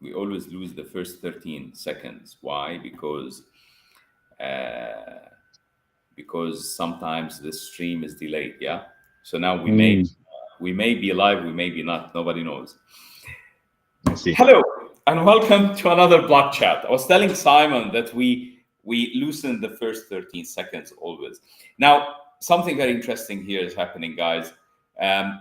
we always lose the first 13 seconds. Why? Uh, because sometimes the stream is delayed. Yeah. So now Mm, we may be live, we may be not. Nobody knows. I see. Hello and welcome to another block chat. I was telling Simon that we loosen the first 13 seconds always. Now, something very interesting here is happening, guys. Um,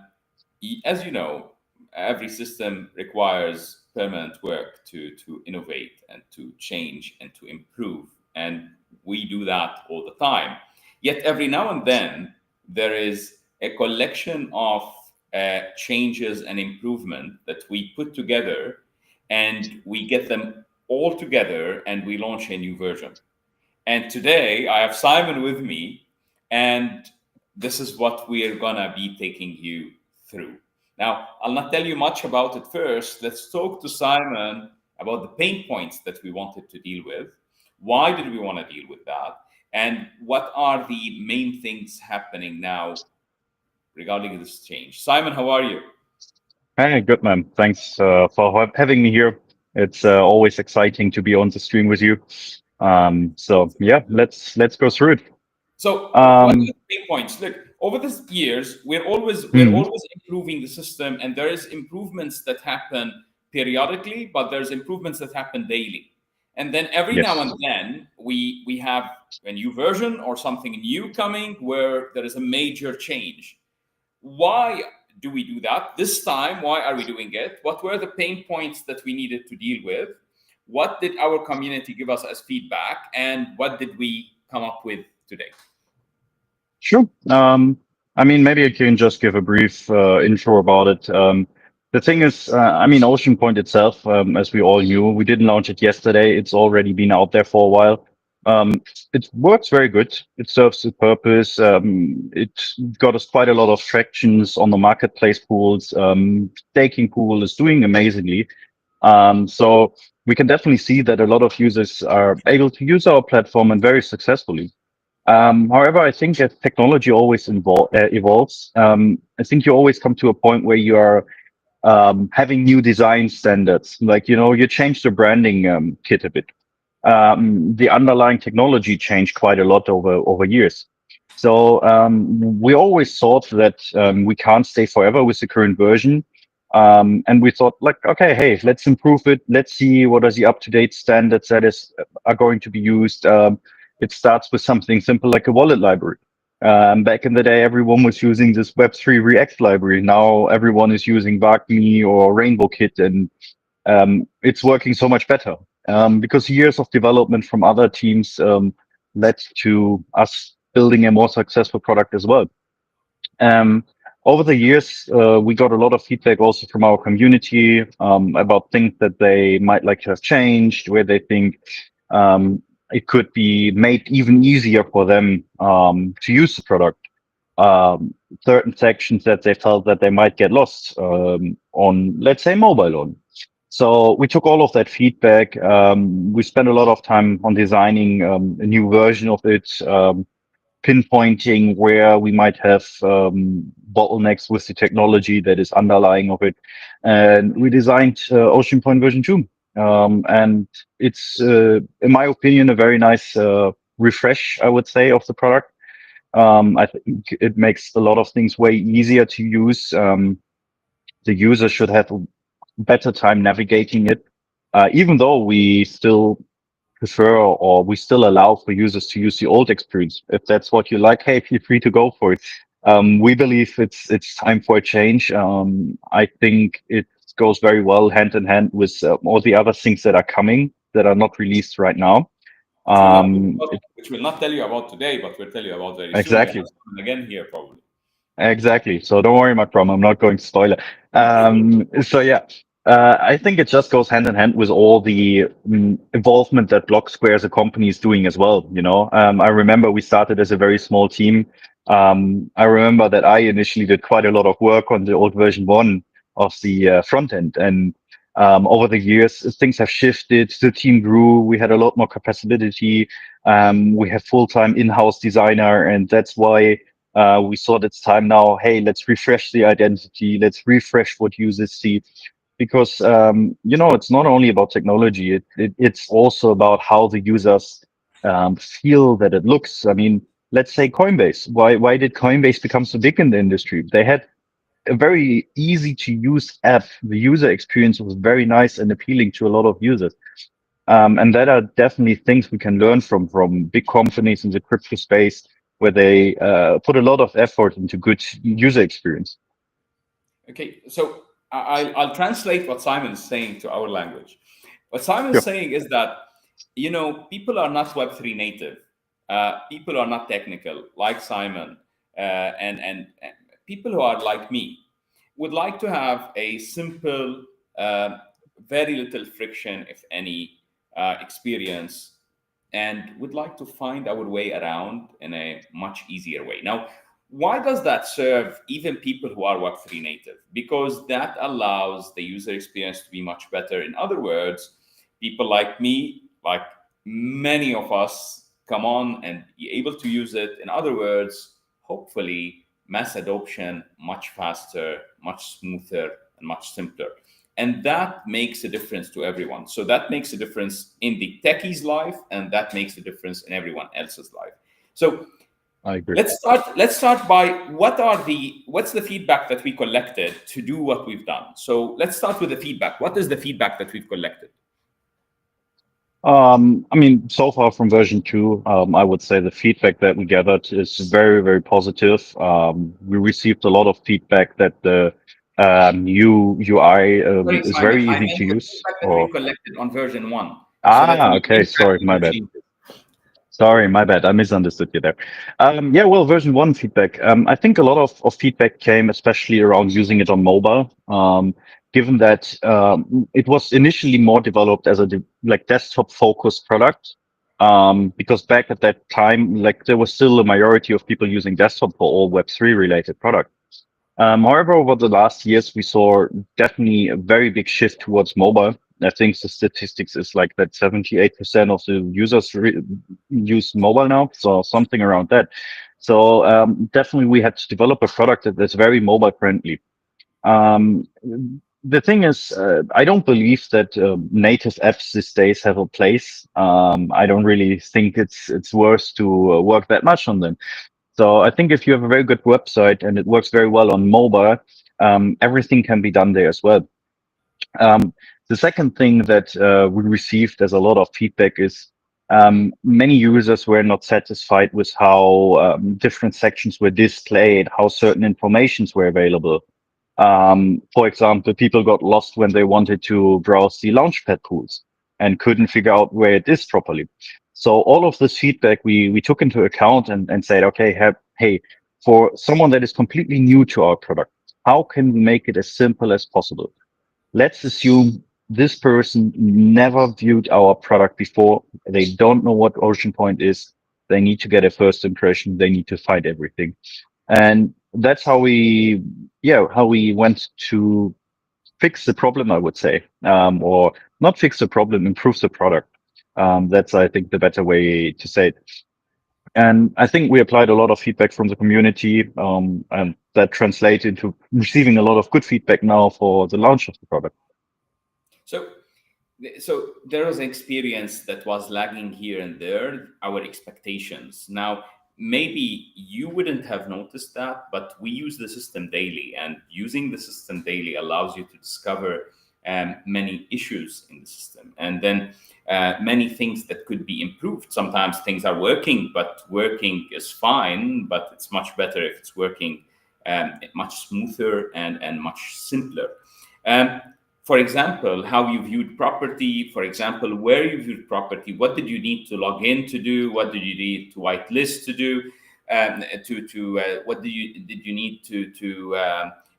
as you know, every system requires permanent work to innovate and to change and to improve. And we do that all the time. Yet every now and then, there is a collection of changes and improvement that we put together and we get them all together and we launch a new version. And today I have Simon with me, and this is what we are gonna be taking you through. Now, I'll not tell you much about it first. Let's talk to Simon about the pain points that we wanted to deal with. Why did we want to deal with that? And what are the main things happening now regarding this change? Simon, how are you? Hey, good man. Thanks for having me here. It's always exciting to be on the stream with you. So yeah, let's go through it. So, what are Um, the pain points? Look, over the years, we're mhm, always improving the system, and there is improvements that happen periodically, but there's improvements that happen daily. And then every now and yes. then, we have a new version or something new coming where there is a major change. Why do we do that this time? Why are we doing it? What were the pain points that we needed to deal with? What did our community give us as feedback, and what did we come up with today? Sure. I mean, maybe I can just give a brief intro about it. The thing is, I mean, Ocean Point itself, as we all knew, we didn't launch it yesterday. It's already been out there for a while. Um, it works very good. It serves its purpose. It got us quite a lot of tractions on the marketplace pools. Staking pool is doing amazingly. So we can definitely see that a lot of users are able to use our platform and very successfully. However, I think as technology always evolves, I think you always come to a point where you are having new design standards. Like, you change the branding kit a bit. The underlying technology changed quite a lot over years. So we always thought that we can't stay forever with the current version. And we thought, like, okay, hey, let's improve it. Let's see what are the up-to-date standards are going to be used. It starts with something simple like a wallet library. Back in the day, everyone was using this Web3 React library. Now everyone is using Barkme or Rainbow Kit, and it's working so much better because years of development from other teams led to us building a more successful product as well. Um, Over the years, we got a lot of feedback also from our community about things that they might like to have changed, where they think it could be made even easier for them to use the product. Certain sections that they felt that they might get lost on, let's say, mobile on. So we took all of that feedback. We spent a lot of time on designing a new version of it, pinpointing where we might have bottlenecks with the technology that is underlying of it. And we designed Oceanpoint version 2. And it's, in my opinion, a very nice refresh, I would say, of the product. I think it makes a lot of things way easier to use. The user should have a better time navigating it, even though we still prefer or we still allow for users to use the old experience. If that's what you like, hey, feel free to go for it. We believe it's time for a change. I think it goes very well hand in hand with all the other things that are coming that are not released right now. It, Which we'll not tell you about today, but we'll tell you about very soon. We'll have exactly. someone again here probably. Exactly. So don't worry, Makram. I'm not going to spoil it. So yeah, I think it just goes hand in hand with all the involvement that Blocksquare as a company is doing as well. I remember we started as a very small team. I remember that I initially did quite a lot of work on the old version 1 of the front end, and over the years things have shifted. The team grew. We had a lot more capacity. We have full-time in-house designer, and that's why we thought it's time now. Hey, let's refresh the identity. Let's refresh what users see. because it's not only about technology. It's also about how the users feel that it looks. I mean, let's say Coinbase. Why did Coinbase become so big in the industry? They had a very easy to use app. The user experience was very nice and appealing to a lot of users. And that are definitely things we can learn from big companies in the crypto space, where they put a lot of effort into good user experience. Okay, so I'll translate what Simon is saying to our language. What Simon is Sure. saying is that, people are not Web3 native. People are not technical, like Simon, and people who are like me would like to have a simple, uh, very little friction, if any, experience, and would like to find our way around in a much easier way. Now, why does that serve even people who are Web3 native? Because that allows the user experience to be much better. In other words, people like me, like many of us, come on and be able to use it. In other words, hopefully, mass adoption much faster, much smoother, and much simpler. And that makes a difference to everyone. So that makes a difference in the techie's life, and that makes a difference in everyone else's life. So I agree. let's start by what's the feedback that we collected to do what we've done. So let's start with the feedback. What is the feedback that we've collected? I mean, so far from version 2, I would say the feedback that we gathered is very, very positive. We received a lot of feedback that the new UI Sorry, is Simon, very I easy meant to the use. feedback that Or we've collected on version 1 so that we okay, sorry, impact my the bad. changes. Sorry, my bad. I misunderstood you there. Yeah, well, version 1 feedback. I think a lot of feedback came especially around using it on mobile. Given that it was initially more developed as a like desktop focused product. Because back at that time, like there was still a majority of people using desktop for all Web3 related products. However, over the last years, we saw definitely a very big shift towards mobile. I think the statistics is like that 78% of the users use mobile now, so something around that. So definitely we had to develop a product that's very mobile friendly. Um, the thing is, I don't believe that native apps these days have a place. I don't really think it's worth to work that much on them. So I think if you have a very good website and it works very well on mobile, everything can be done there as well. Um, the second thing that we received as a lot of feedback is many users were not satisfied with how different sections were displayed, how certain informations were available. For example, people got lost when they wanted to browse the Launchpad tools and couldn't figure out where it is properly. So all of this feedback we took into account and said, okay, hey, for someone that is completely new to our product, how can we make it as simple as possible? Let's assume this person never viewed our product before. They don't know what Oceanpoint is. They need to get a first impression. They need to find everything. And that's how we went to fix the problem, I would say, or not fix the problem, improve the product. That's, I think, the better way to say it. And I think we applied a lot of feedback from the community, and that translated into receiving a lot of good feedback now for the launch of the product. So there was an experience that was lagging here and there, our expectations. Now, maybe you wouldn't have noticed that, but we use the system daily, and using the system daily allows you to discover many issues in the system, and then many things that could be improved. Sometimes things are working, but working is fine, but it's much better if it's working much smoother and much simpler. Um, for example, how you viewed property, for example, where you viewed property, what did you need to log in to do, what did you need to whitelist to do, what did you need to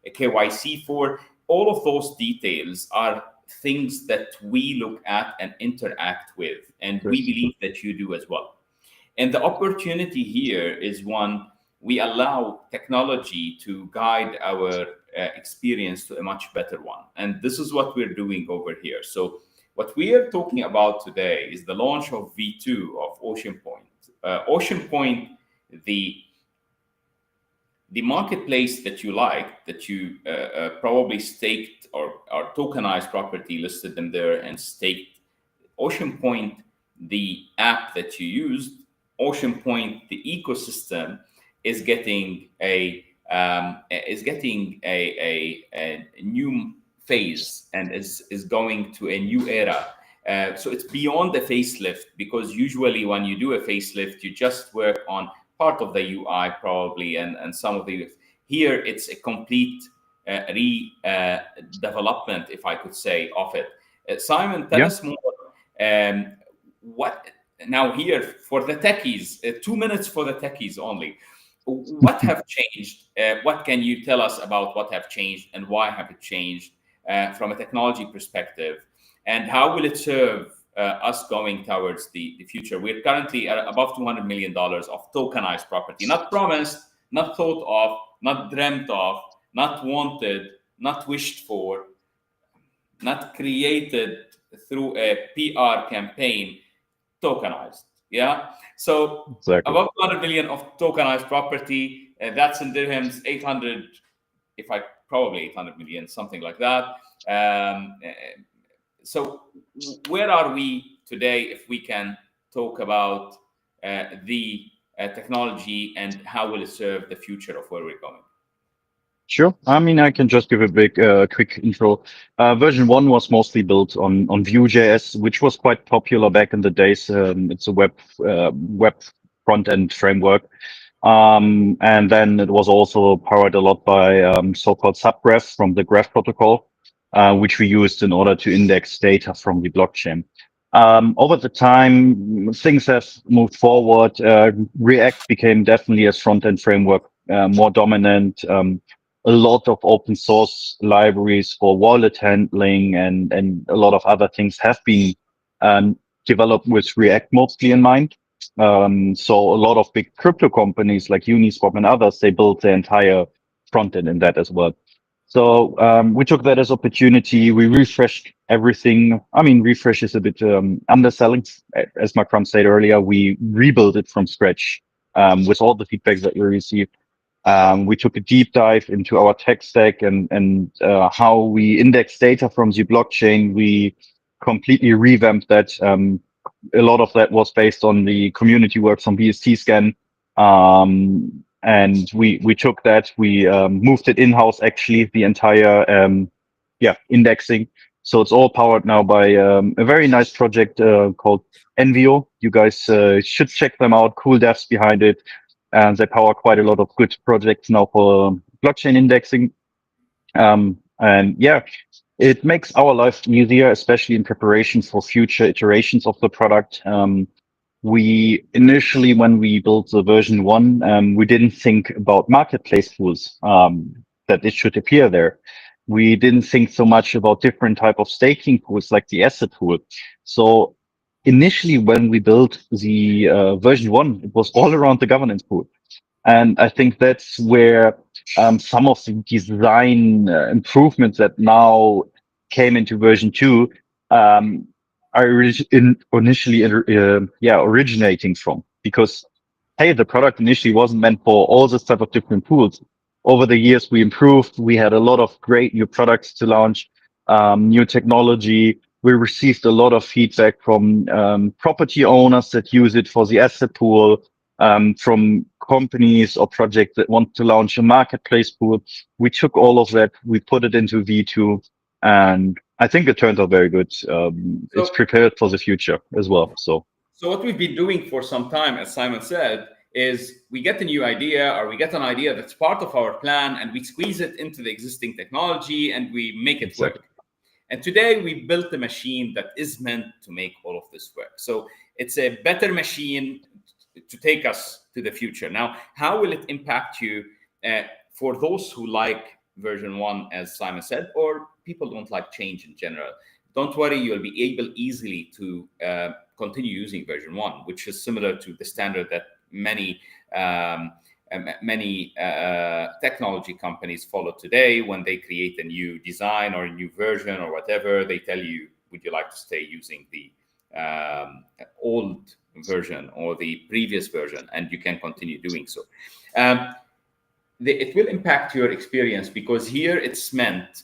KYC for? All of those details are things that we look at and interact with, and we Yes. believe that you do as well. And the opportunity here is one, we allow technology to guide our experience to a much better one. And this is what we're doing over here. So, what we are talking about today is the launch of V2 of Oceanpoint. Oceanpoint, the the marketplace that you like, that you probably staked or tokenized property, listed them there and staked. Oceanpoint, the app that you used, Oceanpoint, the ecosystem is getting a new phase and is going to a new era. So it's beyond the facelift, because usually when you do a facelift, you just work on part of the UI probably and some of the. Here it's a complete development, if I could say, of it. Simon, tell Yeah. us more. What now here for the techies? 2 minutes for the techies only. What have changed? What can you tell us about what have changed and why have it changed from a technology perspective? And how will it serve us going towards the future? We're currently at above $200 million of tokenized property, not promised, not thought of, not dreamt of, not wanted, not wished for, not created through a PR campaign, tokenized. Yeah. So Exactly. above 200 million of tokenized property, that's in dirhams, 800, if I probably 800 million, something like that. So where are we today, if we can talk about the technology and how will it serve the future of where we're going? Sure. I mean, I can just give a quick intro. Version 1 was mostly built on Vue.js, which was quite popular back in the days. It's a web front end framework. And then it was also powered a lot by so-called subgraphs from the graph protocol, which we used in order to index data from the blockchain. Over the time, things have moved forward. React became definitely as front end framework more dominant. A lot of open source libraries for wallet handling and a lot of other things have been developed with React mostly in mind. So a lot of big crypto companies like Uniswap and others, they built their entire front end in that as well. So we took that as opportunity. We refreshed everything. I mean, refresh is a bit underselling. As Makram said earlier, we rebuilt it from scratch with all the feedback that we received. We took a deep dive into our tech stack and how we index data from the blockchain. We completely revamped that. A lot of that was based on the community work from BST Scan. And we took that, we moved it in-house, actually, the entire indexing. So it's all powered now by a very nice project called Envio. You guys should check them out. Cool devs behind it. And they power quite a lot of good projects now for blockchain indexing. And yeah, it makes our life easier, especially in preparation for future iterations of the product. We initially, when we built the version 1, we didn't think about marketplace tools, that it should appear there. We didn't think so much about different type of staking pools like the asset pool. So initially, when we built the version 1, it was all around the governance pool. And I think that's where some of the design improvements that now came into version 2 are initially originating from. Because, hey, the product initially wasn't meant for all this type of different pools. Over the years, we improved. We had a lot of great new products to launch, new technology. We received a lot of feedback from property owners that use it for the asset pool, from companies or projects that want to launch a marketplace pool. We took all of that, we put it into V2, and I think it turned out very good. It's prepared for the future as well. So what we've been doing for some time, as Simon said, is we get a new idea, or we get an idea that's part of our plan, and we squeeze it into the existing technology and we make it work. And today we built a machine that is meant to make all of this work. So it's a better machine to take us to the future. Now, how will it impact you for those who like version 1, as Simon said, or people don't like change in general? Don't worry, you'll be able easily to continue using version 1, which is similar to the standard that many technology companies follow today. When they create a new design or a new version or whatever, they tell you, would you like to stay using the old version or the previous version? And you can continue doing so. it will impact your experience, because here it's meant,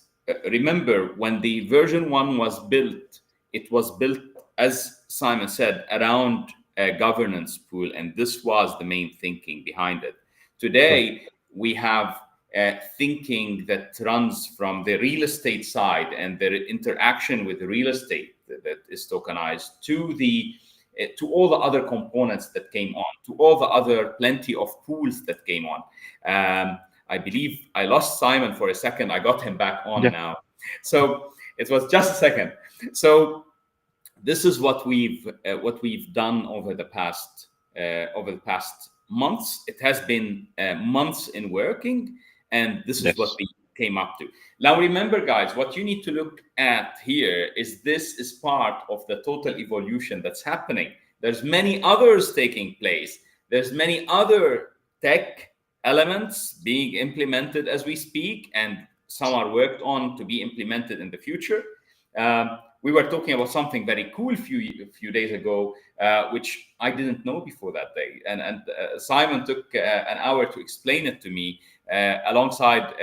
remember, when the version 1 was built, it was built, as Simon said, around a governance pool, and this was the main thinking behind it. Sure. Today we have thinking that runs from the real estate side and the interaction with the real estate that is tokenized, to the to all the other components that came on, to all the other plenty of pools that came on. I believe I lost Simon for a second. I got him back on Yeah. now. So it was just a second. So this is what we've done over the past months. It has been months in working, and this is what Yes. we came up to. Now, remember, guys, what you need to look at here is this is part of the total evolution that's happening. There's many others taking place. There's many other tech elements being implemented as we speak, and some are worked on to be implemented in the future. We were talking about something very cool a few days ago, which I didn't know before that day, and Simon took an hour to explain it to me, alongside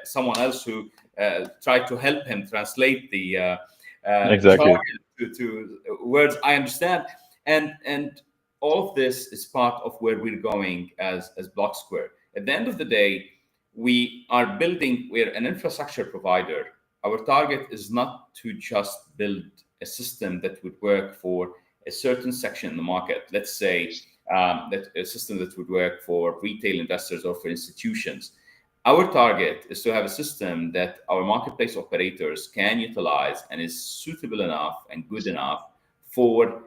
someone else who tried to help him translate the Exactly. jargon to words I understand, and all of this is part of where we're going as Blocksquare. At the end of the day, we're an infrastructure provider. Our target is not to just build a system that would work for a certain section in the market. Let's say that a system that would work for retail investors or for institutions. Our target is to have a system that our marketplace operators can utilize and is suitable enough and good enough for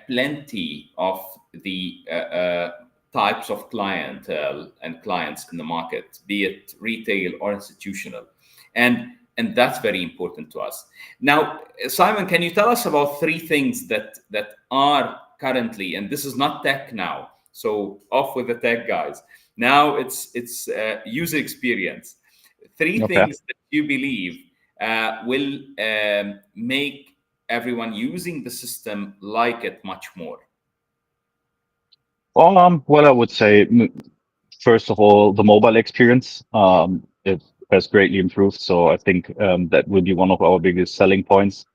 plenty of the types of clientele and clients in the market, be it retail or institutional. And that's very important to us. Now, Simon, can you tell us about three things that are currently, and this is not tech now, so off with the tech guys. Now it's user experience. Three Okay. things that you believe will make everyone using the system like it much more. Well, I would say, first of all, the mobile experience, it has greatly improved. So I think that will be one of our biggest selling points.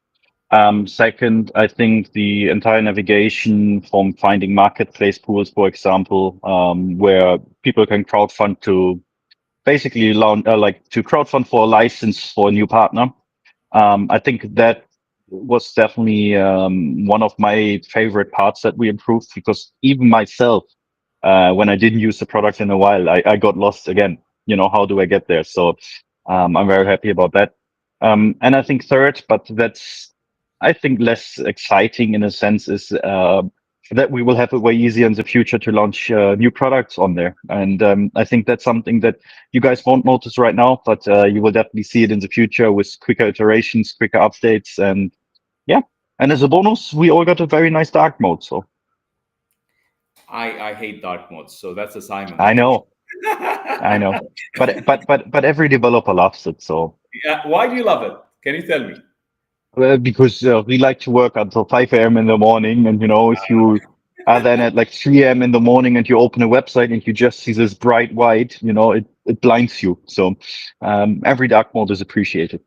Second, I think the entire navigation from finding marketplace pools, for example, where people can crowdfund to basically like to crowdfund for a license for a new partner. I think that was definitely one of my favorite parts that we improved, because even myself, when I didn't use the product in a while, I got lost again. How do I get there? So I'm very happy about that. And I think third, but that's, I think, less exciting in a sense, is that we will have it way easier in the future to launch new products on there. And I think that's something that you guys won't notice right now, but you will definitely see it in the future with quicker iterations, quicker updates, and yeah. And as a bonus, we all got a very nice dark mode. So I hate dark modes, so that's a Simon I thing. know, I know, but every developer loves it. So Yeah, why do you love it? Can you tell me? because we like to work until 5 a.m. in the morning, and if you are then at like 3 a.m. in the morning and you open a website and you just see this bright white, it blinds you. So every dark mode is appreciated.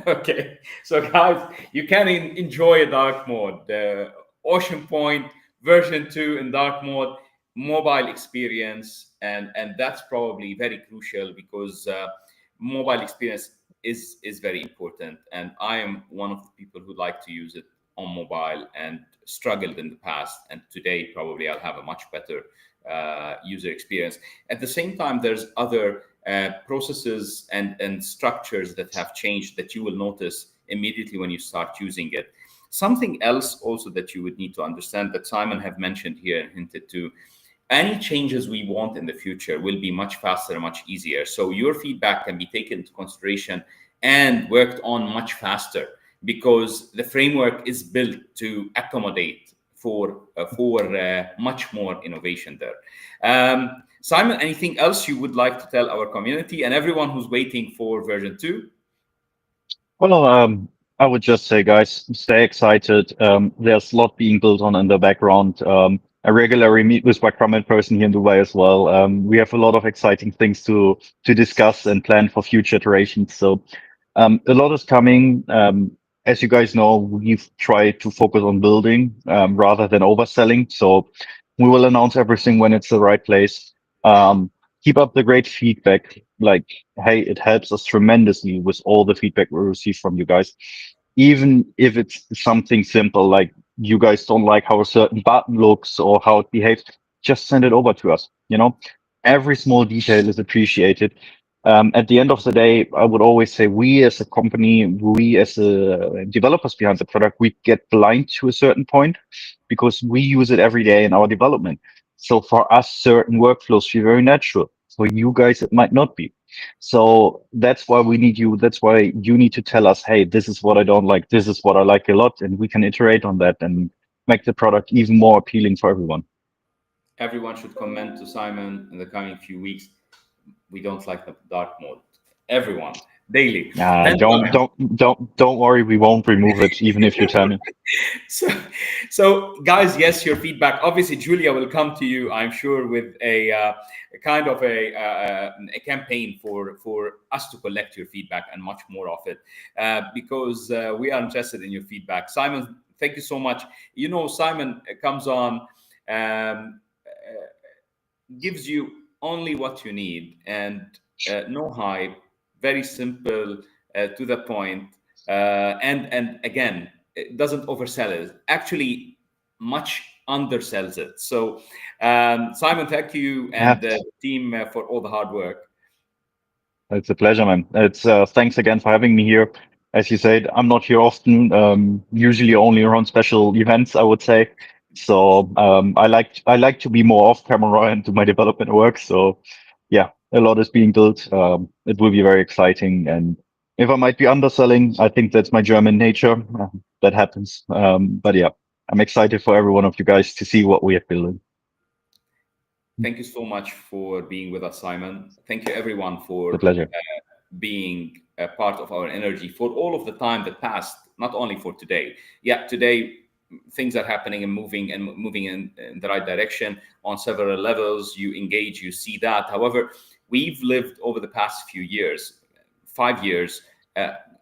Okay, so guys, you can enjoy a dark mode. The Oceanpoint version 2 in dark mode, mobile experience, and that's probably very crucial, because mobile experience is very important. And I am one of the people who like to use it on mobile and struggled in the past. And today, probably I'll have a much better user experience. At the same time, there's other processes and structures that have changed that you will notice immediately when you start using it. Something else also that you would need to understand, that Simon have mentioned here and hinted to, any changes we want in the future will be much faster and much easier. So your feedback can be taken into consideration and worked on much faster, because the framework is built to accommodate for much more innovation there. Simon, anything else you would like to tell our community and everyone who's waiting for version 2? Well, I would just say, guys, stay excited. There's a lot being built on in the background. I regularly meet with Makram in person here in Dubai as well. We have a lot of exciting things to discuss and plan for future iterations. So a lot is coming. As you guys know, we've tried to focus on building rather than overselling. So we will announce everything when it's the right place. Um, Keep up the great feedback. Like, hey, it helps us tremendously with all the feedback we receive from you guys. Even if it's something simple, like you guys don't like how a certain button looks or how it behaves, just send it over to us. You know, every small detail is appreciated. At the end of the day, I would always say we as a company, we as developers behind the product, we get blind to a certain point because we use it every day in our development. So for us, certain workflows feel very natural. For you guys, it might not be. So that's why we need you. That's why you need to tell us, hey, this is what I don't like. This is what I like a lot. And we can iterate on that and make the product even more appealing for everyone. Everyone should comment to Simon in the coming few weeks. We don't like the dark mode. Everyone, daily. And Don't worry. We won't remove it, even if you tell me. so guys, yes, your feedback. Obviously, Julia will come to you, I'm sure, with a kind of a campaign for us to collect your feedback and much more of it, because we are interested in your feedback. Simon, thank you so much. You know, Simon comes on, gives you only what you need, and no hype, very simple, to the point, and again, it doesn't oversell it. Actually, much undersells it. So, Simon, thank you Yeah, and the team for all the hard work. it's a pleasure, man. It's thanks again for having me here. As you said, I'm not here often. Usually only around special events, I would say. So I like to be more off camera and do my development work. So yeah, a lot is being built. It will be very exciting. And if I might be underselling, I think that's my German nature. That happens. But yeah, I'm excited for every one of you guys to see what we are building. Thank you so much for being with us, Simon. Thank you, everyone, The for pleasure. being a part of our energy for all of the time that passed, not only for today. Yeah, today things are happening and moving in the right direction on several levels. You engage, you see that. However, we've lived over the past few years, 5 years,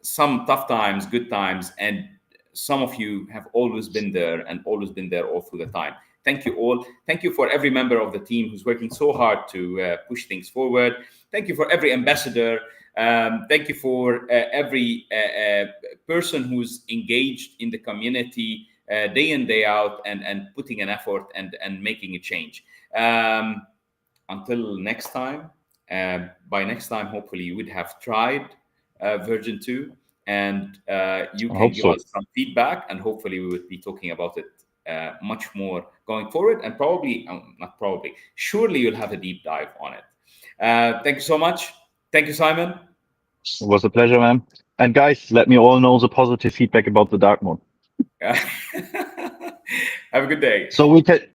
some tough times, good times, and some of you have always been there and always been there all through the time. Thank you all. Thank you for every member of the team who's working so hard to push things forward. Thank you for every ambassador. Thank you for every person who's engaged in the community day in, day out, and putting an effort and making a change. Until next time, by next time, hopefully you would have tried version 2, and you I can hope give so. us some feedback, and hopefully we would be talking about it much more going forward, and probably, not probably, surely you'll have a deep dive on it. Thank you so much. Thank you, Simon. It was a pleasure, man. And guys, let me all know the positive feedback about the dark mode. Have a good day. So we can